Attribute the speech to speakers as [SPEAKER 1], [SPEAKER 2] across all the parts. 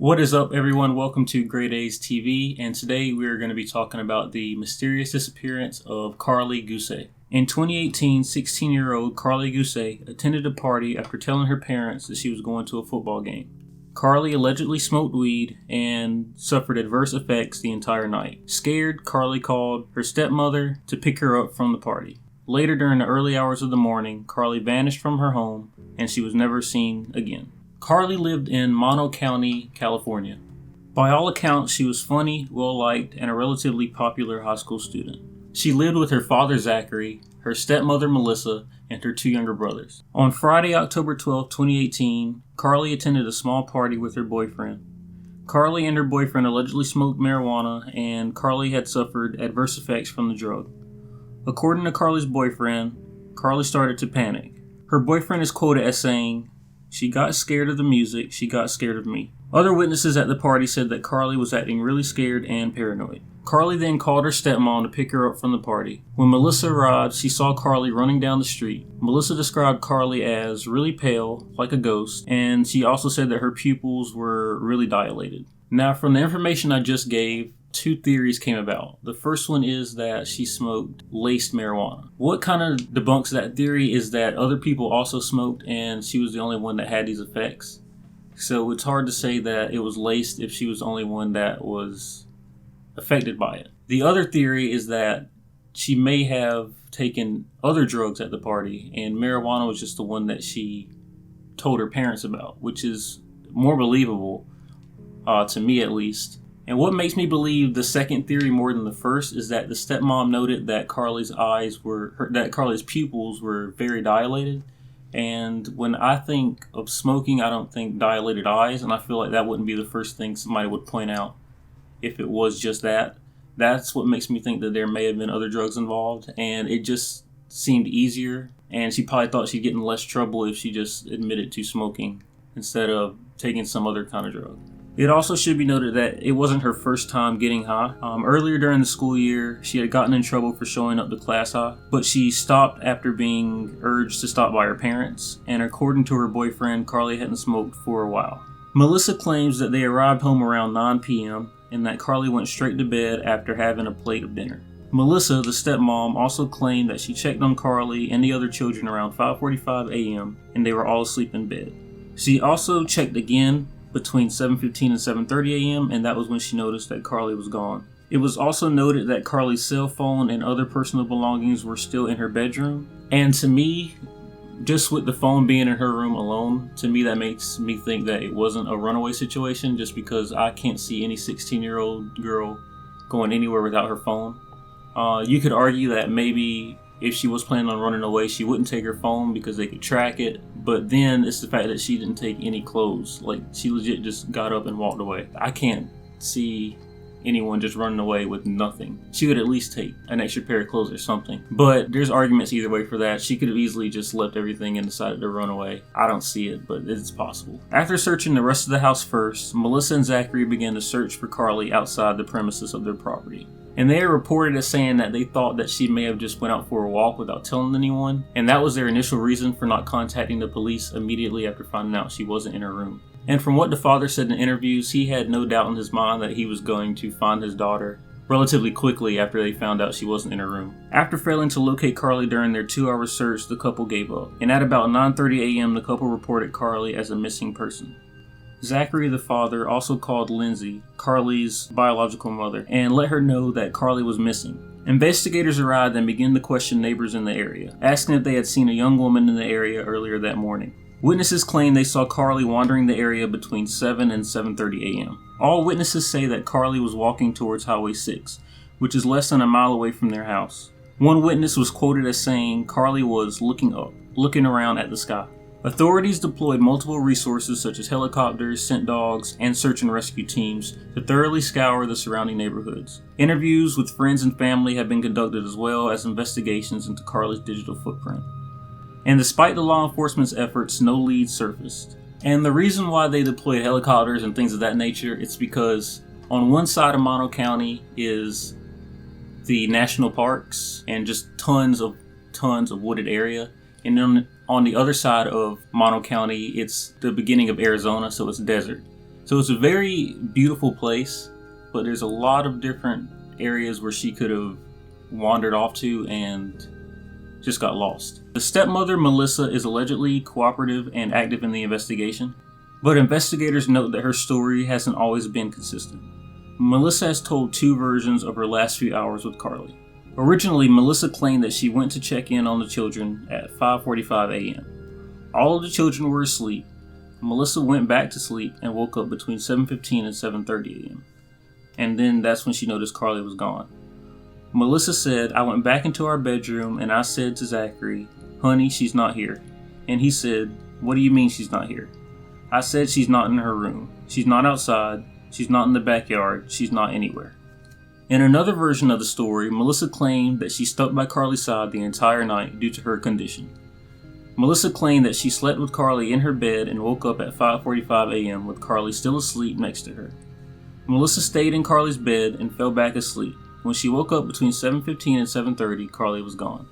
[SPEAKER 1] What is up, everyone? Welcome to Grade A's TV, and today we are going to be talking about the mysterious disappearance of Karlie Gusé. In 2018, 16-year-old Karlie Gusé attended a party after telling her parents that she was going to a football game. Karlie allegedly smoked weed and suffered adverse effects the entire night. Scared, Karlie called her stepmother to pick her up from the party. Later, during the early hours of the morning, Karlie vanished from her home and she was never seen again. Karlie lived in Mono County, California. By all accounts, she was funny, well-liked, and a relatively popular high school student. She lived with her father, Zachary, her stepmother, Melissa, and her two younger brothers. On Friday, October 12, 2018, Karlie attended a small party with her boyfriend. Karlie and her boyfriend allegedly smoked marijuana, and Karlie had suffered adverse effects from the drug. According to Karlie's boyfriend, Karlie started to panic. Her boyfriend is quoted as saying, "She got scared of the music, she got scared of me." Other witnesses at the party said that Karlie was acting really scared and paranoid. Karlie then called her stepmom to pick her up from the party. When Melissa arrived, she saw Karlie running down the street. Melissa described Karlie as really pale, like a ghost, and she also said that her pupils were really dilated. Now, from the information I just gave, two theories came about. The first one is that she smoked laced marijuana. What kind of debunks that theory is that other people also smoked and she was the only one that had these effects. So it's hard to say that it was laced if she was the only one that was affected by it. The other theory is that she may have taken other drugs at the party and marijuana was just the one that she told her parents about, which is more believable, to me at least. And what makes me believe the second theory more than the first is that the stepmom noted that Karlie's pupils were very dilated. And when I think of smoking, I don't think dilated eyes, and I feel like that wouldn't be the first thing somebody would point out if it was just that. That's what makes me think that there may have been other drugs involved, and it just seemed easier, and she probably thought she'd get in less trouble if she just admitted to smoking instead of taking some other kind of drug. It also should be noted that it wasn't her first time getting high. Earlier during the school year, she had gotten in trouble for showing up to class high, but she stopped after being urged to stop by her parents, and according to her boyfriend, Karlie hadn't smoked for a while. Melissa claims that they arrived home around 9 p.m. and that Karlie went straight to bed after having a plate of dinner. Melissa, the stepmom, also claimed that she checked on Karlie and the other children around 5:45 a.m. and they were all asleep in bed. She also checked again between 7:15 and 7:30 a.m. and that was when she noticed that Karlie was gone. It was also noted that Karlie's cell phone and other personal belongings were still in her bedroom. And to me, just with the phone being in her room alone, to me that makes me think that it wasn't a runaway situation, just because I can't see any 16-year-old girl going anywhere without her phone. You could argue that maybe if she was planning on running away, she wouldn't take her phone because they could track it. But then it's the fact that she didn't take any clothes. Like, she legit just got up and walked away. I can't see anyone just running away with nothing. She would at least take an extra pair of clothes or something. But there's arguments either way for that. She could have easily just left everything and decided to run away. I don't see it, but it's possible. After searching the rest of the house first, Melissa and Zachary began to search for Karlie outside the premises of their property. And they are reported as saying that they thought that she may have just went out for a walk without telling anyone, and that was their initial reason for not contacting the police immediately after finding out she wasn't in her room. And from what the father said in interviews, he had no doubt in his mind that he was going to find his daughter relatively quickly after they found out she wasn't in her room. After failing to locate Karlie during their 2-hour search, the couple gave up, and at about 9:30 a.m. the couple reported Karlie as a missing person. Zachary, the father, also called Lindsay, Karlie's biological mother, and let her know that Karlie was missing. Investigators arrived and began to question neighbors in the area, asking if they had seen a young woman in the area earlier that morning. Witnesses claim they saw Karlie wandering the area between 7 and 7:30 a.m. All witnesses say that Karlie was walking towards Highway 6, which is less than a mile away from their house. One witness was quoted as saying Karlie was looking up, looking around at the sky. Authorities deployed multiple resources such as helicopters, scent dogs, and search and rescue teams to thoroughly scour the surrounding neighborhoods. Interviews with friends and family have been conducted, as well as investigations into Karlie's digital footprint. And despite the law enforcement's efforts, no leads surfaced. And the reason why they deployed helicopters and things of that nature, it's because on one side of Mono County is the national parks and just tons of wooded area. And then on the other side of Mono County, it's the beginning of Arizona, so it's desert. So it's a very beautiful place, but there's a lot of different areas where she could have wandered off to and just got lost. The stepmother, Melissa, is allegedly cooperative and active in the investigation, but investigators note that her story hasn't always been consistent. Melissa has told two versions of her last few hours with Karlie. Originally, Melissa claimed that she went to check in on the children at 5:45 a.m. All of the children were asleep. Melissa went back to sleep and woke up between 7:15 and 7:30 a.m. And then that's when she noticed Karlie was gone. Melissa said, "I went back into our bedroom and I said to Zachary, 'Honey, she's not here.' And he said, 'What do you mean she's not here?' I said she's not in her room. She's not outside. She's not in the backyard. She's not anywhere." In another version of the story, Melissa claimed that she stuck by Karlie's side the entire night due to her condition. Melissa claimed that she slept with Karlie in her bed and woke up at 5:45 a.m. with Karlie still asleep next to her. Melissa stayed in Karlie's bed and fell back asleep. When she woke up between 7:15 and 7:30, Karlie was gone.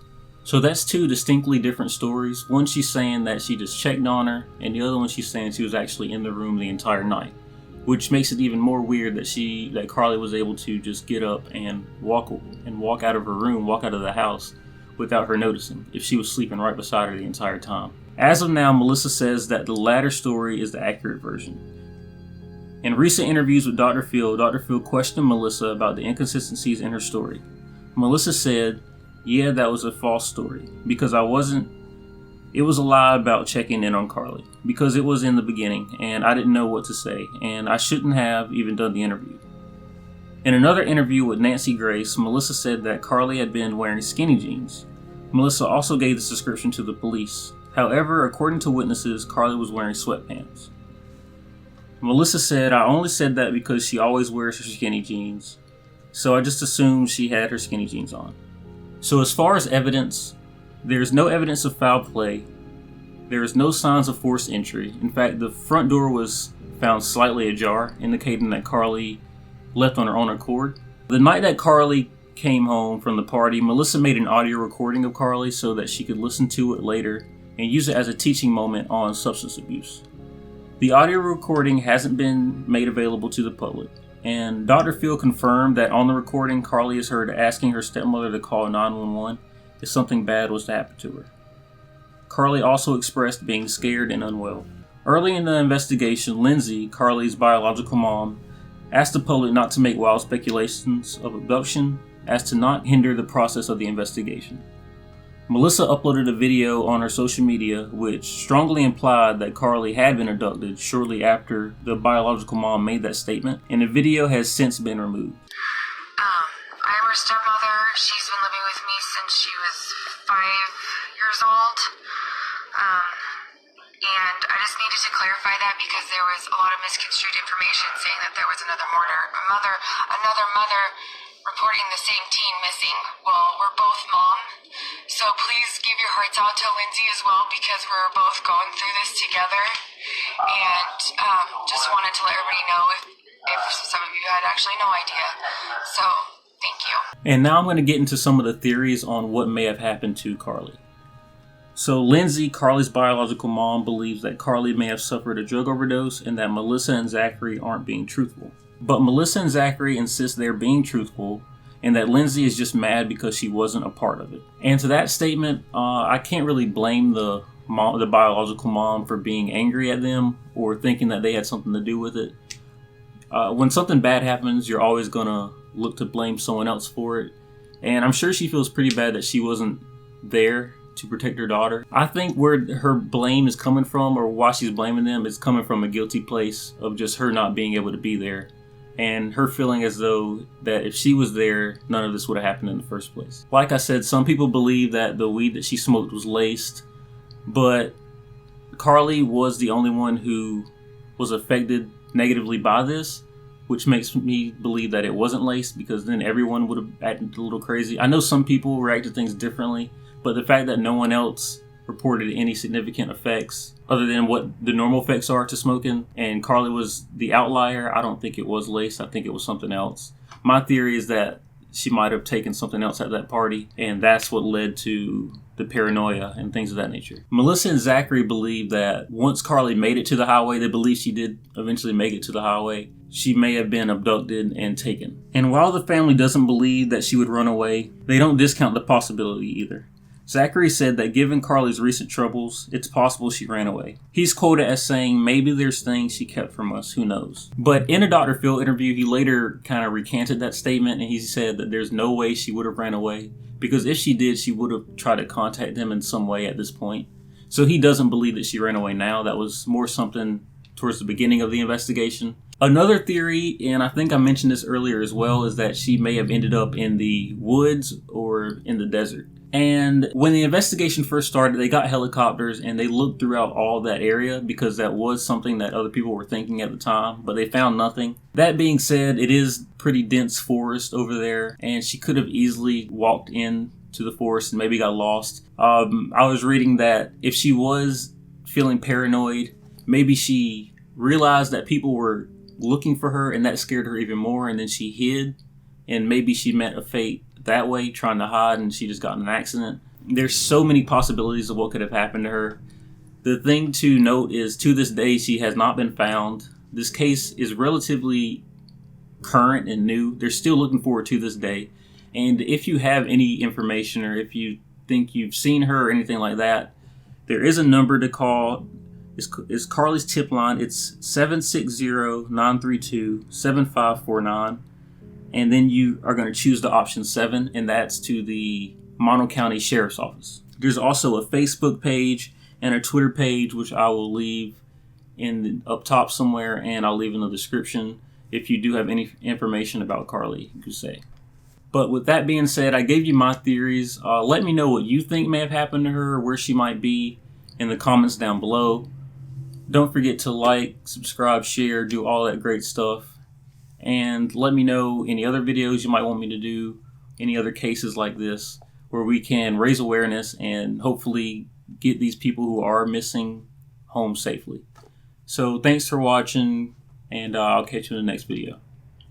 [SPEAKER 1] So that's two distinctly different stories. One she's saying that she just checked on her, and the other one she's saying she was actually in the room the entire night, which makes it even more weird that Karlie was able to just get up and walk out of her room, walk out of the house without her noticing, if she was sleeping right beside her the entire time. As of now, Melissa says that the latter story is the accurate version. In recent interviews with Dr. Phil questioned Melissa about the inconsistencies in her story. Melissa said, "Yeah, that was a false story, because it was a lie about checking in on Karlie, because it was in the beginning, and I didn't know what to say, and I shouldn't have even done the interview." In another interview with Nancy Grace, Melissa said that Karlie had been wearing skinny jeans. Melissa also gave this description to the police. However, according to witnesses, Karlie was wearing sweatpants. Melissa said, "I only said that because she always wears her skinny jeans, so I just assumed she had her skinny jeans on." So as far as evidence, there's no evidence of foul play. There is no signs of forced entry. In fact, the front door was found slightly ajar, indicating that Karlie left on her own accord. The night that Karlie came home from the party, Melissa made an audio recording of Karlie so that she could listen to it later and use it as a teaching moment on substance abuse. The audio recording hasn't been made available to the public, and Dr. Phil confirmed that on the recording, Karlie is heard asking her stepmother to call 911 if something bad was to happen to her. Karlie also expressed being scared and unwell. Early in the investigation, Lindsay, Karlie's biological mom, asked the public not to make wild speculations of abduction as to not hinder the process of the investigation. Melissa uploaded a video on her social media which strongly implied that Karlie had been abducted shortly after the biological mom made that statement, and the video has since been removed.
[SPEAKER 2] I am her stepmother. She's been living with me since she was 5 years old. And I just needed to clarify that because there was a lot of misconstrued information saying that there was another mother reporting the same teen missing. Well, we're both mom, so please give your hearts out to Lindsay as well because we're both going through this together. And just wanted to let everybody know if some of you had actually no idea. So, thank you.
[SPEAKER 1] And now I'm going to get into some of the theories on what may have happened to Karlie. So Lindsay, Karlie's biological mom, believes that Karlie may have suffered a drug overdose and that Melissa and Zachary aren't being truthful. But Melissa and Zachary insist they're being truthful and that Lindsay is just mad because she wasn't a part of it. And to that statement, I can't really blame the biological mom for being angry at them or thinking that they had something to do with it. When something bad happens, you're always going to look to blame someone else for it. And I'm sure she feels pretty bad that she wasn't there to protect her daughter. I think where her blame is coming from, or why she's blaming them, is coming from a guilty place of just her not being able to be there. And her feeling as though that if she was there, none of this would have happened in the first place. Like I said, some people believe that the weed that she smoked was laced, but Karlie was the only one who was affected negatively by this, which makes me believe that it wasn't laced, because then everyone would have acted a little crazy. I know some people react to things differently, but the fact that no one else reported any significant effects other than what the normal effects are to smoking, and Karlie was the outlier, I don't think it was laced. I think it was something else. My theory is that she might have taken something else at that party, and that's what led to the paranoia and things of that nature. Melissa and Zachary believe that once Karlie made it to the highway, they believe she did eventually make it to the highway, she may have been abducted and taken. And while the family doesn't believe that she would run away, they don't discount the possibility either. Zachary said that given Karlie's recent troubles, it's possible she ran away. He's quoted as saying, maybe there's things she kept from us, who knows. But in a Dr. Phil interview, he later kind of recanted that statement, and he said that there's no way she would have ran away, because if she did, she would have tried to contact him in some way at this point. So he doesn't believe that she ran away now. That was more something towards the beginning of the investigation. Another theory, and I think I mentioned this earlier as well, is that she may have ended up in the woods or in the desert. And when the investigation first started, they got helicopters and they looked throughout all that area because that was something that other people were thinking at the time, but they found nothing. That being said, it is pretty dense forest over there, and she could have easily walked in to the forest and maybe got lost. I was reading that if she was feeling paranoid, maybe she realized that people were looking for her and that scared her even more, and then she hid, and maybe she met a fate that way, trying to hide, and she just got in an accident. There's so many possibilities of what could have happened to her. The thing to note is, to this day, she has not been found. This case is relatively current and new. They're still looking for her to this day. And if you have any information, or if you think you've seen her or anything like that, there is a number to call. It's Karlie's tip line. It's 760-932-7549. And then you are going to choose the option 7, and that's to the Mono County Sheriff's Office. There's also a Facebook page and a Twitter page, which I will leave up top somewhere, and I'll leave in the description if you do have any information about Karlie Gusé. But with that being said, I gave you my theories. Let me know what you think may have happened to her, or where she might be, in the comments down below. Don't forget to like, subscribe, share, do all that great stuff. And let me know any other videos you might want me to do, any other cases like this, where we can raise awareness and hopefully get these people who are missing home safely. So thanks for watching, and I'll catch you in the next video.